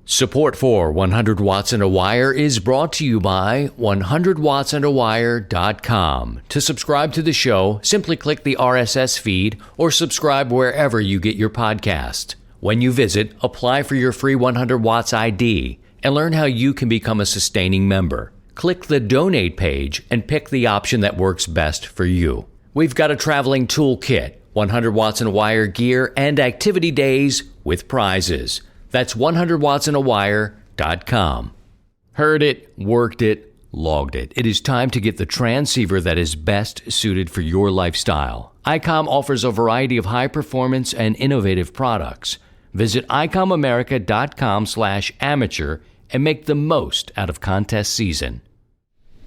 Support for 100 Watts and a Wire is brought to you by 100wattsandawire.com. To subscribe to the show, simply click the RSS feed or subscribe wherever you get your podcast. When you visit, apply for your free 100 Watts ID and learn how you can become a sustaining member. Click the donate page and pick the option that works best for you. We've got a traveling toolkit, 100 Watts and a Wire gear, and activity days with prizes. That's 100wattsandawire.com. Heard it, worked it, logged it. It is time to get the transceiver that is best suited for your lifestyle. ICOM offers a variety of high-performance and innovative products. Visit icomamerica.com/amateur and make the most out of contest season.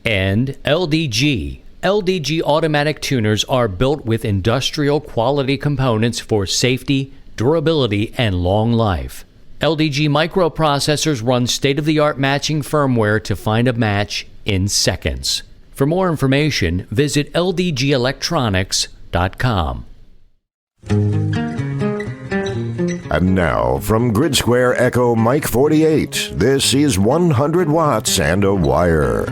And LDG. LDG automatic tuners are built with industrial quality components for safety, durability, and long life. LDG microprocessors run state-of-the-art matching firmware to find a match in seconds. For more information, visit ldgelectronics.com. And now, from Grid Square Echo Mike 48, this is 100 Watts and a Wire.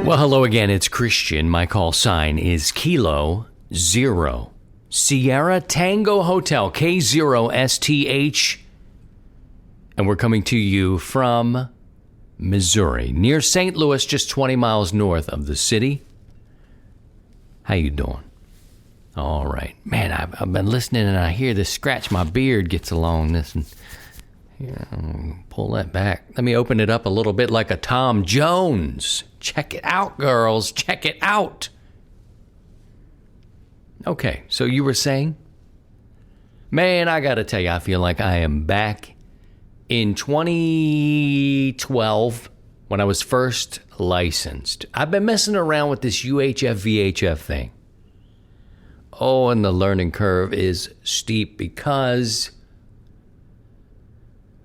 Well, hello again, it's Christian. My call sign is Kilo Zero. Sierra Tango Hotel, K0STH. And we're coming to you from Missouri, near St. Louis, just 20 miles north of the city. How you doing? All right. Man, I've been listening and I hear this scratch my beard gets along this. And here, pull that back. Let me open it up a little bit like a Tom Jones. Check it out, girls. Check it out. Okay, so you were saying? Man, I gotta tell you, I feel like I am back in 2012 when I was first licensed. I've been messing around with this UHF, VHF thing. Oh, and the learning curve is steep because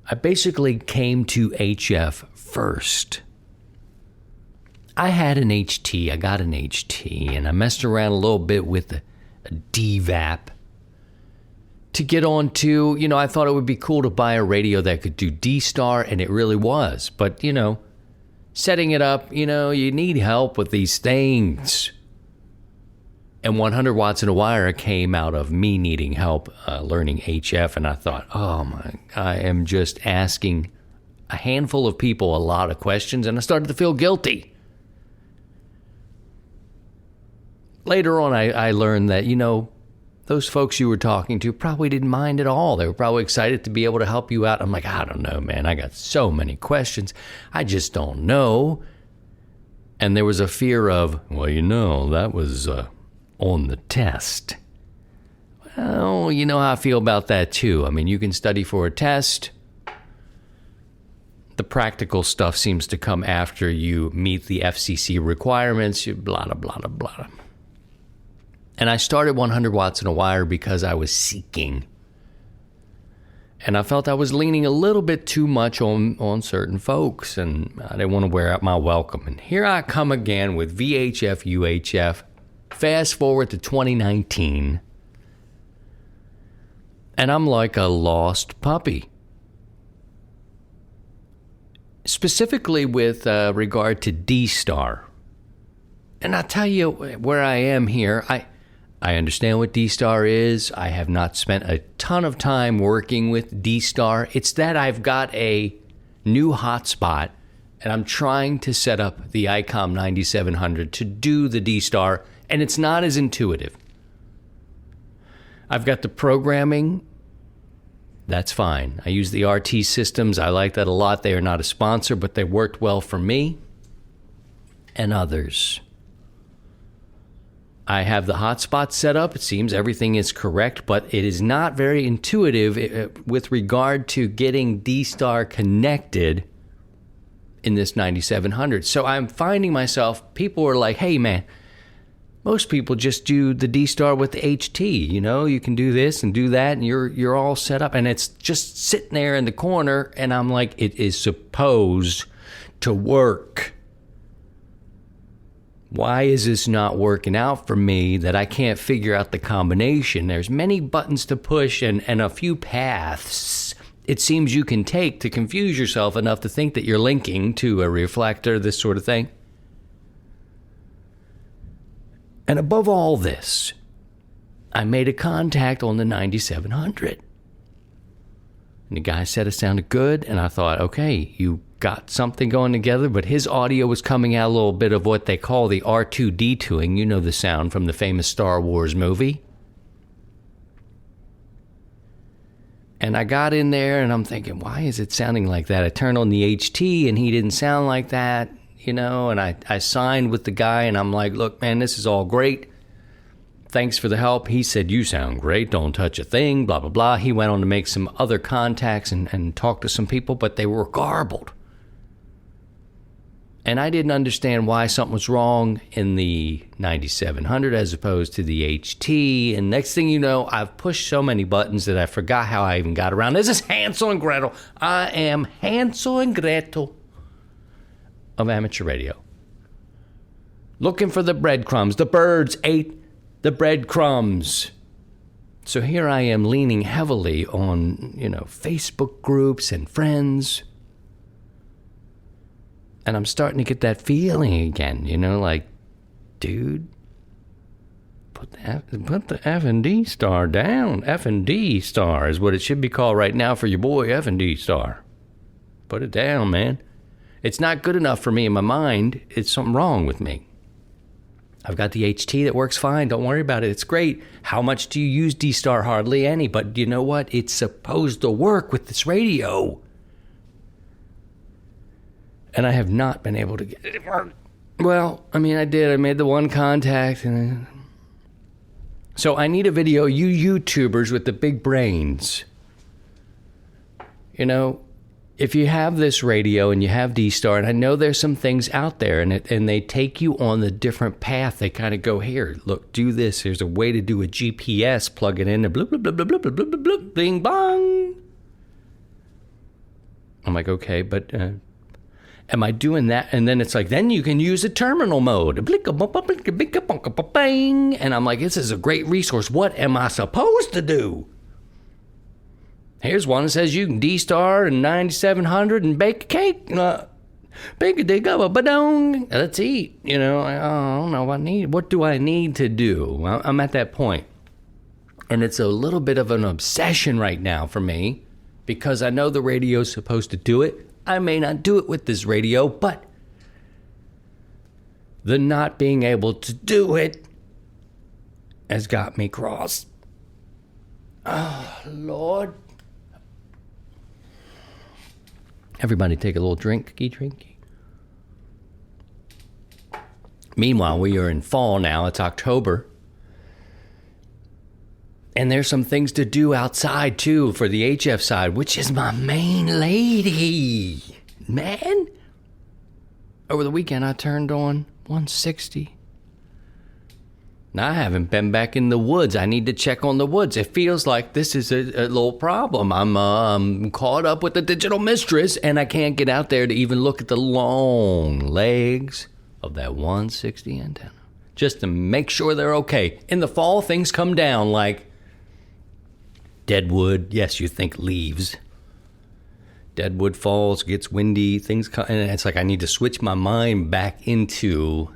I basically came to HF first. I had an HT, I got an HT, and I messed around a little bit with a DVAP to get on to, I thought it would be cool to buy a radio that could do D-Star, and it really was. But, setting it up, you need help with these things. And 100 Watts and a Wire came out of me needing help learning HF, and I thought, I am just asking a handful of people a lot of questions, and I started to feel guilty. Later on, I learned that, those folks you were talking to probably didn't mind at all. They were probably excited to be able to help you out. I'm like, I don't know, man. I got so many questions. I just don't know. And there was a fear of, that was on the test. Well, you know how I feel about that, too. I mean, you can study for a test. The practical stuff seems to come after you meet the FCC requirements, blah, blah, blah, blah. And I started 100 Watts and a Wire because I was seeking. And I felt I was leaning a little bit too much on certain folks, and I didn't want to wear out my welcome. And here I come again with VHF, UHF. Fast forward to 2019. And I'm like a lost puppy. Specifically with regard to D-Star. And I'll tell you where I am here. I understand what D-Star is. I have not spent a ton of time working with D-Star. It's that I've got a new hotspot, and I'm trying to set up the ICOM 9700 to do the D-Star, and it's not as intuitive. I've got the programming. That's fine. I use the RT systems. I like that a lot. They are not a sponsor, but they worked well for me and others. I have the hotspot set up. It seems everything is correct, but it is not very intuitive with regard to getting D-Star connected in this 9700. So I'm finding myself, people are like, hey man, most people just do the D-Star with the HT. You can do this and do that, and you're all set up. And it's just sitting there in the corner, and I'm like, it is supposed to work. Why is this not working out for me that I can't figure out the combination? There's many buttons to push and a few paths it seems you can take to confuse yourself enough to think that you're linking to a reflector, this sort of thing. And above all this, I made a contact on the 9700. And the guy said it sounded good, and I thought, okay, you got something going together, but his audio was coming out a little bit of what they call the R2D2ing. You know the sound from the famous Star Wars movie. And I got in there, and I'm thinking, why is it sounding like that? I turned on the HT, and he didn't sound like that, and I signed with the guy, and I'm like, look, man, this is all great. Thanks for the help. He said, you sound great. Don't touch a thing, blah, blah, blah. He went on to make some other contacts and talk to some people, but they were garbled. And I didn't understand why something was wrong in the 9700 as opposed to the HT. And next thing you know, I've pushed so many buttons that I forgot how I even got around. This is Hansel and Gretel. I am Hansel and Gretel of amateur radio. Looking for the breadcrumbs. The birds ate the breadcrumbs. So here I am leaning heavily on, Facebook groups and friends. And I'm starting to get that feeling again, like, dude, put the F&D star down. F&D star is what it should be called right now for your boy, F&D star. Put it down, man. It's not good enough for me in my mind. It's something wrong with me. I've got the HT that works fine. Don't worry about it. It's great. How much do you use D-Star? Hardly any. But you know what? It's supposed to work with this radio. And I have not been able to get it to work. Well, I did. I made the one contact. So I need a video. You YouTubers with the big brains. If you have this radio and you have D-Star, and I know there's some things out there, and they take you on the different path. They kind of go, here, look, do this. Here's a way to do a GPS. Plug it in, and blah, blah, blah, blah, blah, blah, blah, blah, bing, bong. I'm like, okay, but am I doing that? And then it's like, then you can use a terminal mode. And I'm like, this is a great resource. What am I supposed to do? Here's one that says you can D-Star and 9700 and bake a cake. Bake a dig up a badong. Let's eat. I don't know what I need. What do I need to do? I'm at that point. And it's a little bit of an obsession right now for me because I know the radio's supposed to do it. I may not do it with this radio, but the not being able to do it has got me cross. Oh, Lord. Everybody take a little drinky. Meanwhile, we are in fall now. It's October. And there's some things to do outside, too, for the HF side, which is my main lady. Man. Over the weekend, I turned on 160. Now, I haven't been back in the woods. I need to check on the woods. It feels like this is a little problem. I'm caught up with the digital mistress, and I can't get out there to even look at the long legs of that 160 antenna, just to make sure they're okay. In the fall, things come down like dead wood. Yes, you think leaves. Dead wood falls, gets windy, things come, and it's like I need to switch my mind back into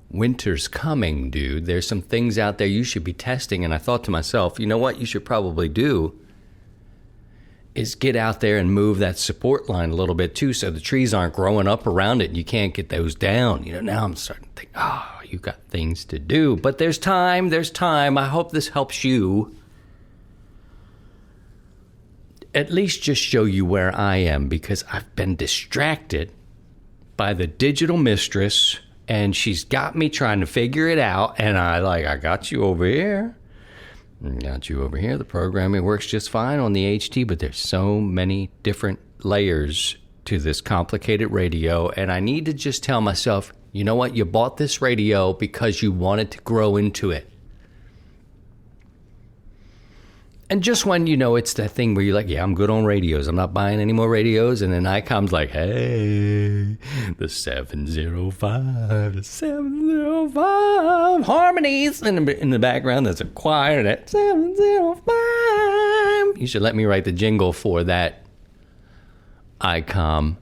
winter's coming, dude. There's some things out there you should be testing. And I thought to myself, you know what you should probably do is get out there and move that support line a little bit too, so the trees aren't growing up around it and you can't get those down. Now I'm starting to think, you got things to do. But there's time. I hope this helps you at least just show you where I am, because I've been distracted by the digital mistress. And she's got me trying to figure it out. And I got you over here. The programming works just fine on the HT, but there's so many different layers to this complicated radio. And I need to just tell myself, you know what? You bought this radio because you wanted to grow into it. And just when you know it's that thing where you're like, yeah, I'm good on radios. I'm not buying any more radios. And then ICOM's like, hey, the 705 harmonies. And in the background, there's a choir. That 705. You should let me write the jingle for that ICOM.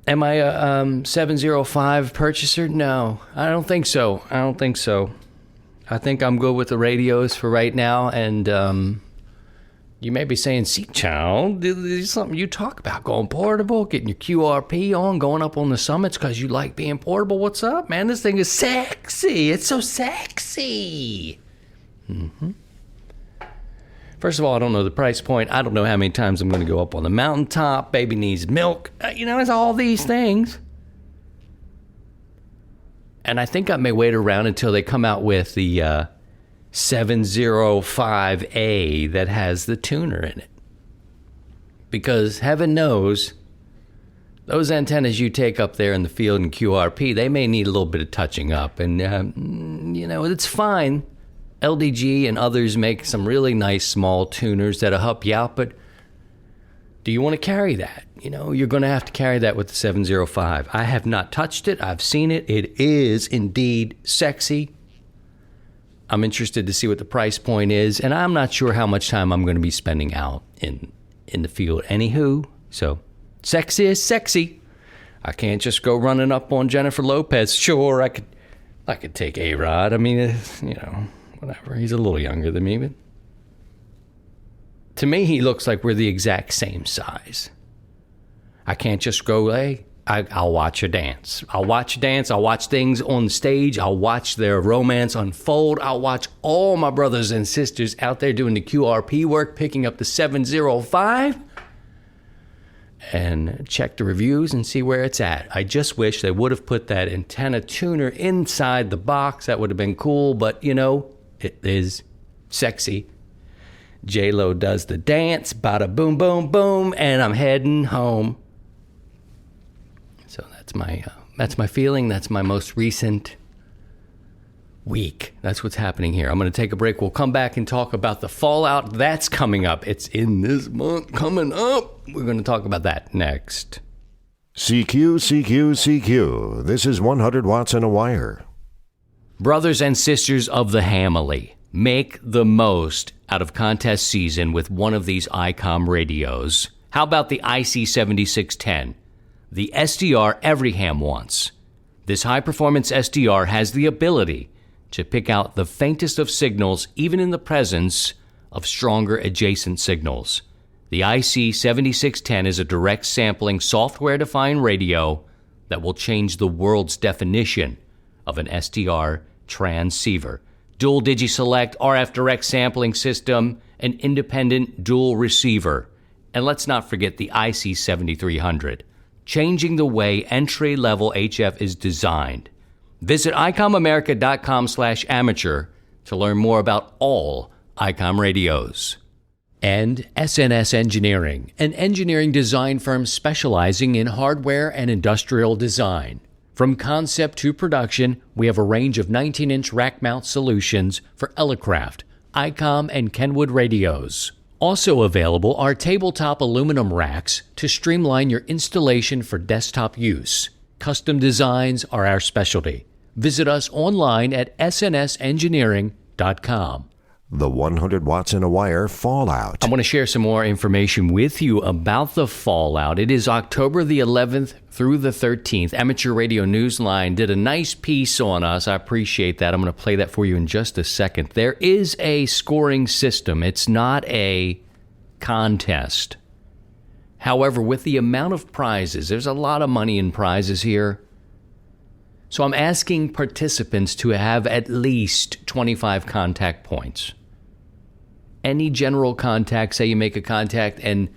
Am I a 705 purchaser? No, I don't think so. I think I'm good with the radios for right now. And you may be saying, see, child, this is something you talk about, going portable, getting your QRP on, going up on the summits because you like being portable. What's up, man? This thing is sexy. It's so sexy. Mm-hmm. First of all, I don't know the price point. I don't know how many times I'm going to go up on the mountaintop. Baby needs milk. It's all these things. And I think I may wait around until they come out with the 705A that has the tuner in it. Because heaven knows, those antennas you take up there in the field in QRP, they may need a little bit of touching up. And, it's fine. LDG and others make some really nice small tuners that'll help you out, but do you want to carry that? You're going to have to carry that with the 705. I have not touched it. I've seen it. It is indeed sexy. I'm interested to see what the price point is, and I'm not sure how much time I'm going to be spending out in the field. Anywho, so sexy is sexy. I can't just go running up on Jennifer Lopez. Sure, I could take A-Rod. I mean, whatever. He's a little younger than me, but to me, he looks like we're the exact same size. I can't just go, hey, I'll watch a dance. I'll watch things on stage. I'll watch their romance unfold. I'll watch all my brothers and sisters out there doing the QRP work, picking up the 705, and check the reviews and see where it's at. I just wish they would have put that antenna tuner inside the box. That would have been cool, but, it is sexy. J-Lo does the dance, bada boom, boom, boom, and I'm heading home. So that's my feeling. That's my most recent week. That's what's happening here. I'm going to take a break. We'll come back and talk about the fallout that's coming up. It's in this month coming up. We're going to talk about that next. CQ, CQ, CQ. This is 100 watts in a wire. Brothers and sisters of the Hamily, make the most out of contest season with one of these ICOM radios. How about the IC7610? The SDR every ham wants. This high-performance SDR has the ability to pick out the faintest of signals even in the presence of stronger adjacent signals. The IC7610 is a direct sampling software-defined radio that will change the world's definition of an SDR transceiver. Dual Digi-Select RF direct sampling system, an independent dual receiver. And let's not forget the IC7300, changing the way entry-level HF is designed. Visit icomamerica.com/amateur to learn more about all ICOM radios. And SNS Engineering, an engineering design firm specializing in hardware and industrial design. From concept to production, we have a range of 19-inch rack mount solutions for Elecraft, ICOM, and Kenwood radios. Also available are tabletop aluminum racks to streamline your installation for desktop use. Custom designs are our specialty. Visit us online at snsengineering.com. The 100 watts in a wire fallout. I want to share some more information with you about the fallout. It is October the 11th through the 13th. Amateur Radio Newsline did a nice piece on us. I appreciate that. I'm going to play that for you in just a second. There is a scoring system. It's not a contest. However, with the amount of prizes, there's a lot of money in prizes here. So I'm asking participants to have at least 25 contact points. Any general contact, say you make a contact and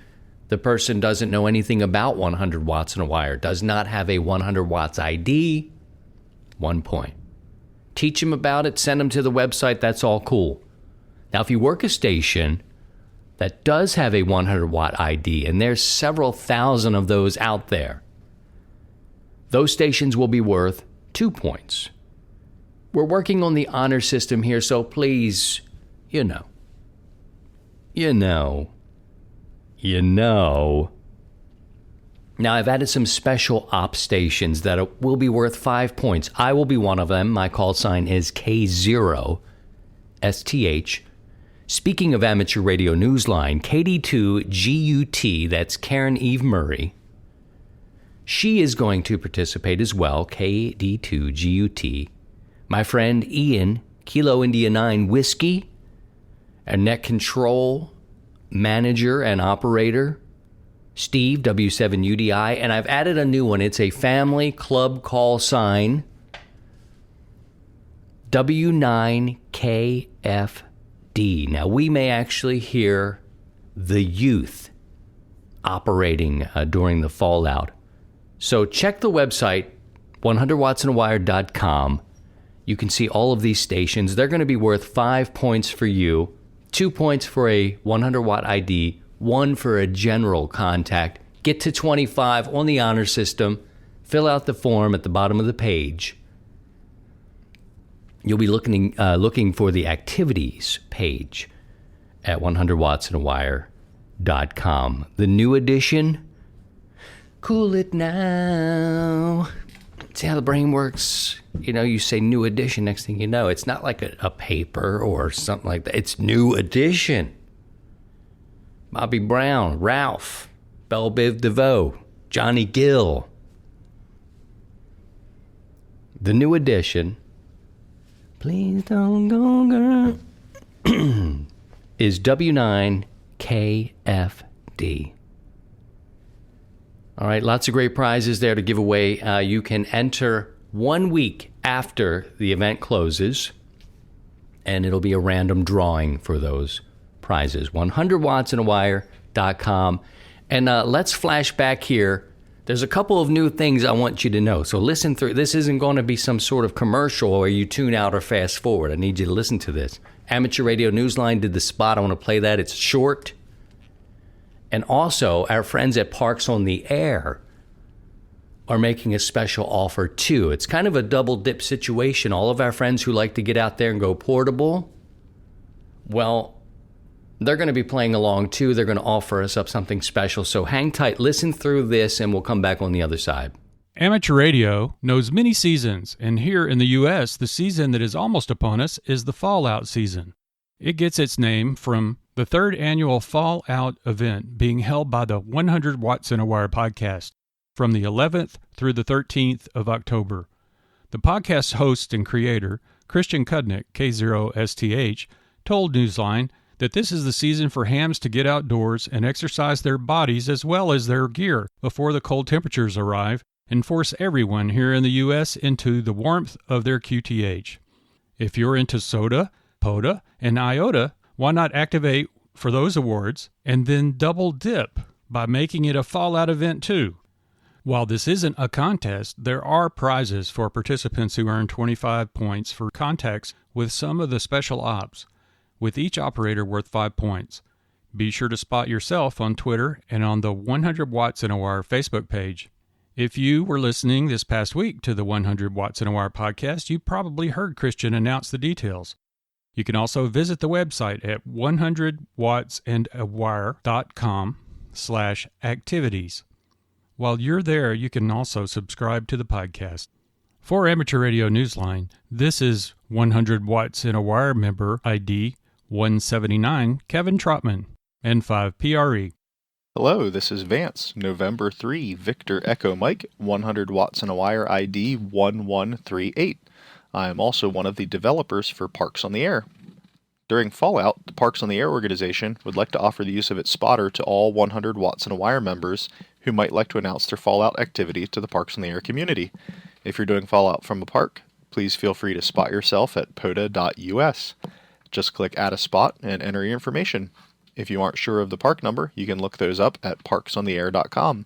the person doesn't know anything about 100 watts in a wire, does not have a 100 watts ID, 1 point. Teach them about it, send them to the website, that's all cool. Now, if you work a station that does have a 100 watt ID, and there's several thousand of those out there, those stations will be worth 2 points. We're working on the honor system here, so please, You know. Now, I've added some special op stations that will be worth 5 points. I will be one of them. My call sign is K0STH. Speaking of amateur radio newsline, KD2GUT, that's Karen Eve Murray. She is going to participate as well, KD2GUT. My friend Ian, Kilo India 9 Whiskey, a net control manager and operator, Steve, W7UDI, and I've added a new one. It's a family club call sign, W9KFD. Now, we may actually hear the youth operating during the fallout. So check the website, 100wattsandawire.com. You can see all of these stations. They're going to be worth 5 points for you, 2 points for a 100-watt ID, 1 for a general contact. Get to 25 on the honor system. Fill out the form at the bottom of the page. You'll be looking for the activities page at 100wattsandawire.com. The new edition, cool it now. See how the brain works? You know, you say new edition, next thing you know, it's not like a paper or something like that. It's new edition. Bobby Brown, Ralph, Belle Biv DeVoe, Johnny Gill. The new edition, please don't go, girl, is W9KFD. All right, lots of great prizes there to give away. You can enter 1 week after the event closes, and it'll be a random drawing for those prizes. 100wattsandawire.com. And let's flash back here. There's a couple of new things I want you to know. So listen through. This isn't going to be some sort of commercial where you tune out or fast forward. I need you to listen to this. Amateur Radio Newsline did the spot. I want to play that. It's short. And also, our friends at Parks on the Air are making a special offer, too. It's kind of a double dip situation. All of our friends who like to get out there and go portable, well, they're going to be playing along, too. They're going to offer us up something special. So hang tight, listen through this, and we'll come back on the other side. Amateur radio knows many seasons, and here in the U.S., the season that is almost upon us is the fallout season. It gets its name from the third annual Fallout event being held by the 100 Watts in a Wire podcast from the 11th through the 13th of October. The podcast's host and creator, Christian Kudnick, K0STH, told Newsline that this is the season for hams to get outdoors and exercise their bodies as well as their gear before the cold temperatures arrive and force everyone here in the U.S. into the warmth of their QTH. If you're into soda, POTA, and IOTA, why not activate for those awards and then double dip by making it a Fallout event too? While this isn't a contest, there are prizes for participants who earn 25 points for contacts with some of the special ops, with each operator worth 5 points. Be sure to spot yourself on Twitter and on the 100 Watts in a Wire Facebook page. If you were listening this past week to the 100 Watts in a Wire podcast, you probably heard Christian announce the details. You can also visit the website at 100wattsandawire.com/activities. While you're there, you can also subscribe to the podcast. For Amateur Radio Newsline, this is 100 Watts in a Wire member ID 179, Kevin Trotman, N5PRE. Hello, this is Vance, November 3, Victor Echo Mike, 100 Watts in a Wire ID 1138. I am also one of the developers for Parks on the Air. During Fallout, the Parks on the Air organization would like to offer the use of its spotter to all 100 Watts in a Wire members who might like to announce their Fallout activity to the Parks on the Air community. If you're doing Fallout from a park, please feel free to spot yourself at POTA.us. Just click Add a Spot and enter your information. If you aren't sure of the park number, you can look those up at parksontheair.com.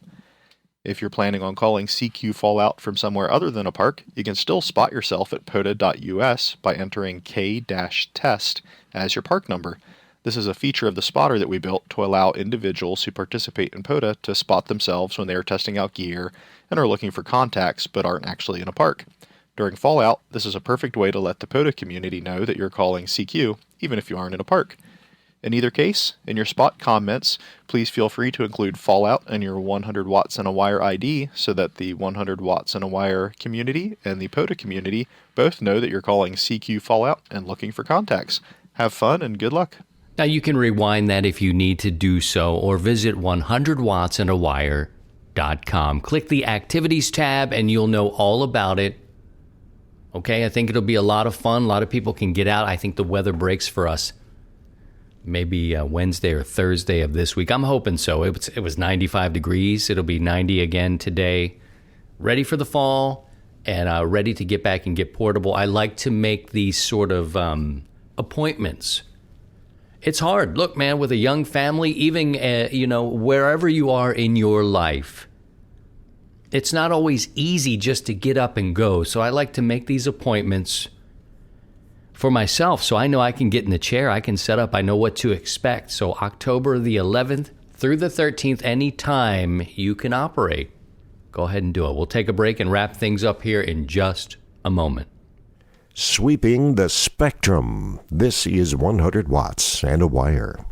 If you're planning on calling CQ Fallout from somewhere other than a park, you can still spot yourself at POTA.us by entering K-test as your park number. This is a feature of the spotter that we built to allow individuals who participate in POTA to spot themselves when they are testing out gear and are looking for contacts but aren't actually in a park. During Fallout, this is a perfect way to let the POTA community know that you're calling CQ, even if you aren't in a park. In either case, in your spot comments, please feel free to include Fallout and your 100 watts and a wire ID so that the 100 watts and a wire community and the POTA community both know that you're calling CQ Fallout and looking for contacts. Have fun and good luck. Now you can rewind that if you need to do so, or visit 100wattsandawire.com. Click the Activities tab and you'll know all about it. Okay, I think it'll be a lot of fun. A lot of people can get out. I think the weather breaks for us maybe Wednesday or Thursday of this week. I'm hoping so. It was 95 degrees. It'll be 90 again today. Ready for the fall and ready to get back and get portable. I like to make these sort of appointments. It's hard. Look, man, with a young family, even, wherever you are in your life, it's not always easy just to get up and go. So I like to make these appointments for myself, so I know I can get in the chair, I can set up, I know what to expect. So October the 11th through the 13th, anytime you can operate, go ahead and do it. We'll take a break and wrap things up here in just a moment. Sweeping the spectrum. This is 100 watts and a wire.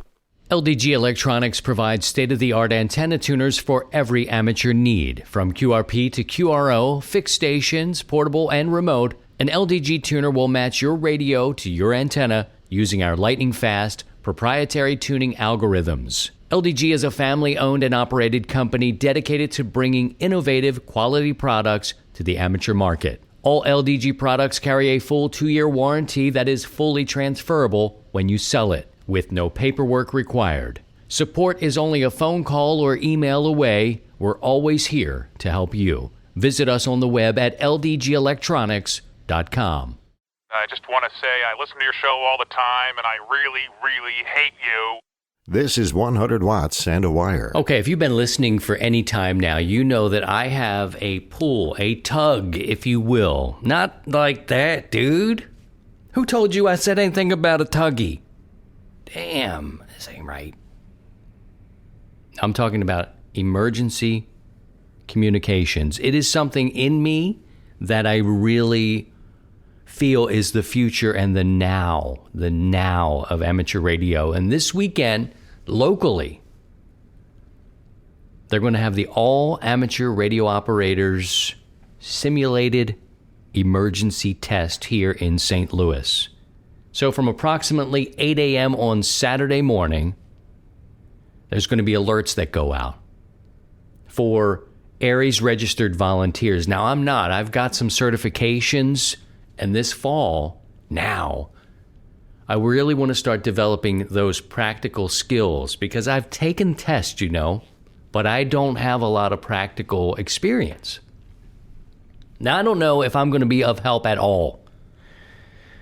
LDG Electronics provides state-of-the-art antenna tuners for every amateur need. From QRP to QRO, fixed stations, portable and remote, an LDG tuner will match your radio to your antenna using our lightning-fast, proprietary tuning algorithms. LDG is a family-owned and operated company dedicated to bringing innovative, quality products to the amateur market. All LDG products carry a full 2-year warranty that is fully transferable when you sell it, with no paperwork required. Support is only a phone call or email away. We're always here to help you. Visit us on the web at ldgelectronics.com. I just want to say I listen to your show all the time, and I really, really hate you. This is 100 watts and a wire. Okay, if you've been listening for any time now, you know that I have a pull, a tug, if you will. Not like that, dude. Who told you I said anything about a tuggy? Damn, this ain't right. I'm talking about emergency communications. It is something in me that I really feel is the future and the now of amateur radio. And this weekend, locally, they're going to have the all amateur radio operators simulated emergency test here in St. Louis. So from approximately 8 a.m. on Saturday morning, there's going to be alerts that go out for ARES registered volunteers. Now, I've got some certifications, and this fall, now, I really want to start developing those practical skills because I've taken tests, but I don't have a lot of practical experience. Now, I don't know if I'm going to be of help at all.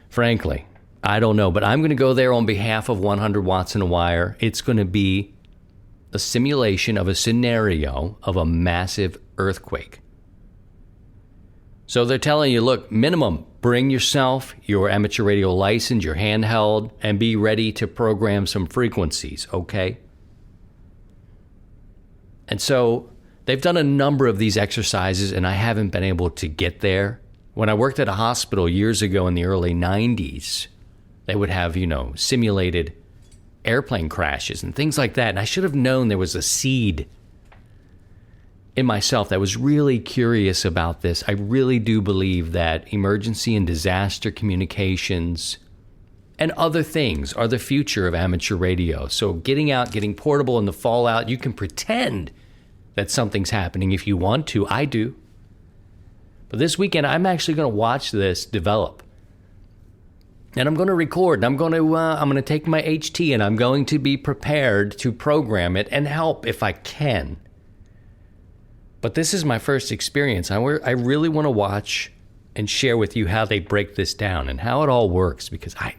Frankly, I don't know, but I'm going to go there on behalf of 100 watts and a wire. It's going to be a simulation of a scenario of a massive earthquake. So they're telling you, look, minimum, bring yourself, your amateur radio license, your handheld, and be ready to program some frequencies, okay? And so they've done a number of these exercises, and I haven't been able to get there. When I worked at a hospital years ago in the early 90s, they would have, simulated airplane crashes and things like that. And I should have known there was a seed in myself that was really curious about this. I really do believe that emergency and disaster communications and other things are the future of amateur radio. So getting out, getting portable in the fallout, you can pretend that something's happening if you want to. I do. But this weekend, I'm actually going to watch this develop. And I'm going to record, and I'm going to take my HT, and I'm going to be prepared to program it and help if I can. But this is my first experience. I really want to watch and share with you how they break this down and how it all works, because I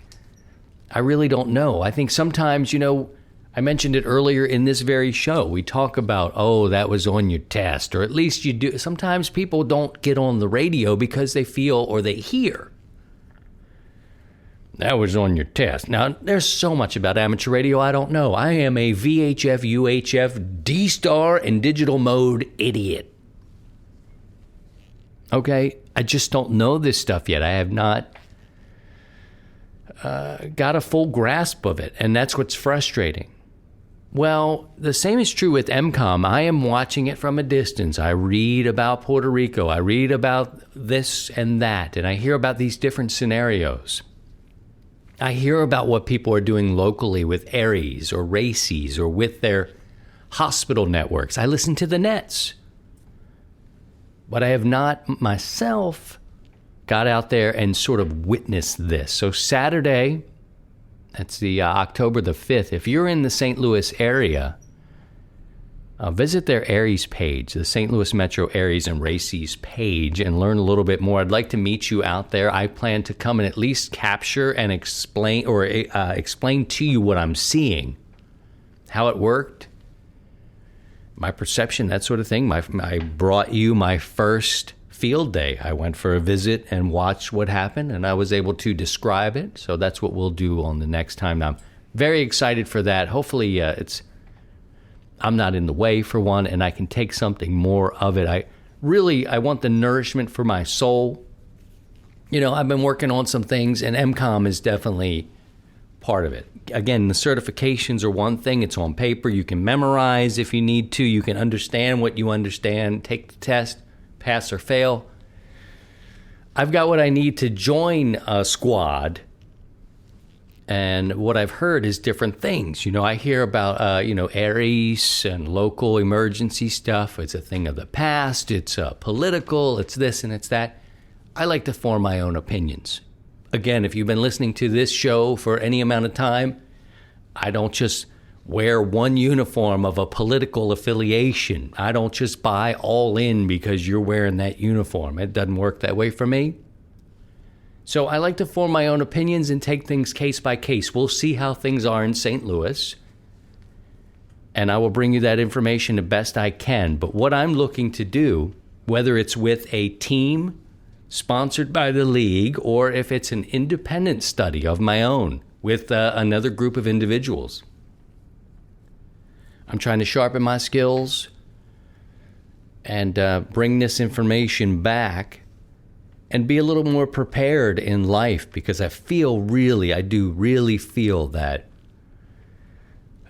really don't know. I think sometimes, I mentioned it earlier in this very show. We talk about, that was on your test, or at least you do. Sometimes people don't get on the radio because they feel or they hear that was on your test. Now, there's so much about amateur radio I don't know. I am a VHF, UHF, D-Star, and digital mode idiot. Okay? I just don't know this stuff yet. I have not got a full grasp of it, and that's what's frustrating. Well, the same is true with MCOM. I am watching it from a distance. I read about Puerto Rico. I read about this and that, and I hear about these different scenarios. I hear about what people are doing locally with ARES or RACES or with their hospital networks. I listen to the nets. But I have not myself got out there and sort of witnessed this. So Saturday, that's the October the 5th, if you're in the St. Louis area, visit their ARES page, the St. Louis Metro ARES and RACES page, and learn a little bit more. I'd like to meet you out there. I plan to come and at least capture and explain to you what I'm seeing, how it worked, my perception, that sort of thing. I brought you my first field day. I went for a visit and watched what happened, and I was able to describe it. So that's what we'll do on the next time. Now, I'm very excited for that. Hopefully, I'm not in the way for one, and I can take something more of it. I want the nourishment for my soul. You know, I've been working on some things, and MCOM is definitely part of it. Again, the certifications are one thing. It's on paper. You can memorize if you need to. You can understand what you understand. Take the test, pass or fail. I've got what I need to join a squad. And what I've heard is different things. You know, I hear about, ARES and local emergency stuff. It's a thing of the past. It's political. It's this and it's that. I like to form my own opinions. Again, if you've been listening to this show for any amount of time, I don't just wear one uniform of a political affiliation. I don't just buy all in because you're wearing that uniform. It doesn't work that way for me. So I like to form my own opinions and take things case by case. We'll see how things are in St. Louis, and I will bring you that information the best I can. But what I'm looking to do, whether it's with a team sponsored by the league or if it's an independent study of my own with another group of individuals, I'm trying to sharpen my skills and bring this information back and be a little more prepared in life, because I do really feel that.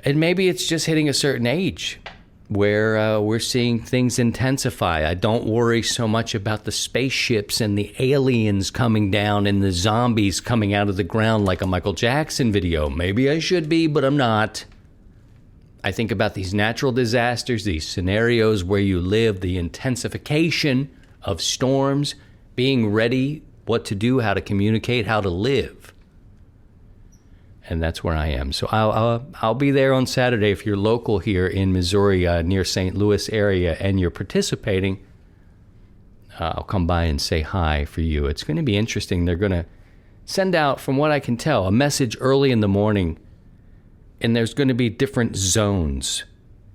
And maybe it's just hitting a certain age where we're seeing things intensify. I don't worry so much about the spaceships and the aliens coming down and the zombies coming out of the ground like a Michael Jackson video. Maybe I should be, but I'm not. I think about these natural disasters, these scenarios where you live, the intensification of storms, being ready, what to do, how to communicate, how to live. And that's where I am. So I'll be there on Saturday. If you're local here in Missouri, near St. Louis area, and you're participating, I'll come by and say hi for you. It's going to be interesting. They're going to send out, from what I can tell, a message early in the morning, and there's going to be different zones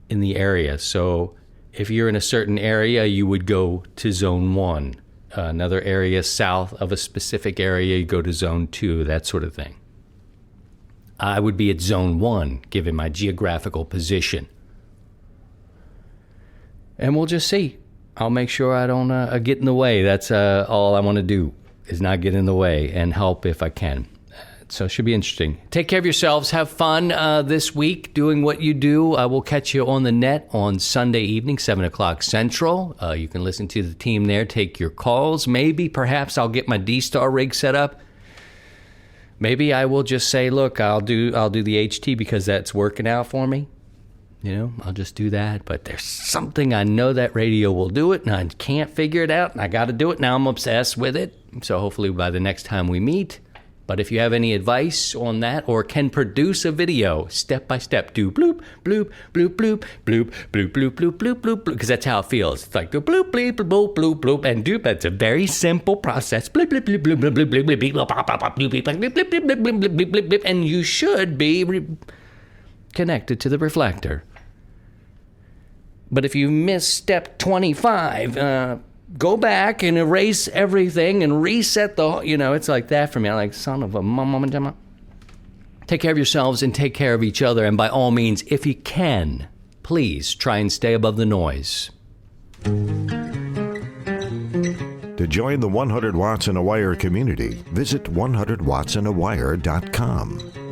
in the area. So if you're in a certain area, you would go to Zone 1. Another area south of a specific area, you go to Zone 2, that sort of thing. I would be at Zone 1, given my geographical position. And we'll just see. I'll make sure I don't get in the way. That's all I want to do, is not get in the way and help if I can. So it should be interesting. Take care of yourselves. Have fun this week doing what you do. I will catch you on the net on Sunday evening, 7 o'clock Central. You can listen to the team there, take your calls. Perhaps I'll get my D-Star rig set up. Maybe I will just say, look, I'll do the HT because that's working out for me. You know, I'll just do that. But there's something I know that radio will do it, and I can't figure it out, and I got to do it. Now I'm obsessed with it. So hopefully by the next time we meet. But if you have any advice on that, or can produce a video step by step, do bloop, bloop, bloop, bloop, bloop, bloop, bloop, bloop, bloop, bloop, because that's how it feels. It's like the bloop, bloop, bloop, bloop, bloop, and doop. It's a very simple process. Bloop, bloop, bloop, bloop, bloop, bloop, bloop, bloop, bloop, bloop, bloop, bloop, bloop, bloop, bloop, bloop, and you should be connected to the reflector. But if you miss step 25, go back and erase everything and reset it's like that for me. I'm like, son of a mama. Take care of yourselves and take care of each other. And by all means, if you can, please try and stay above the noise. To join the 100 Watts and a Wire community, visit 100wattsanawire.com.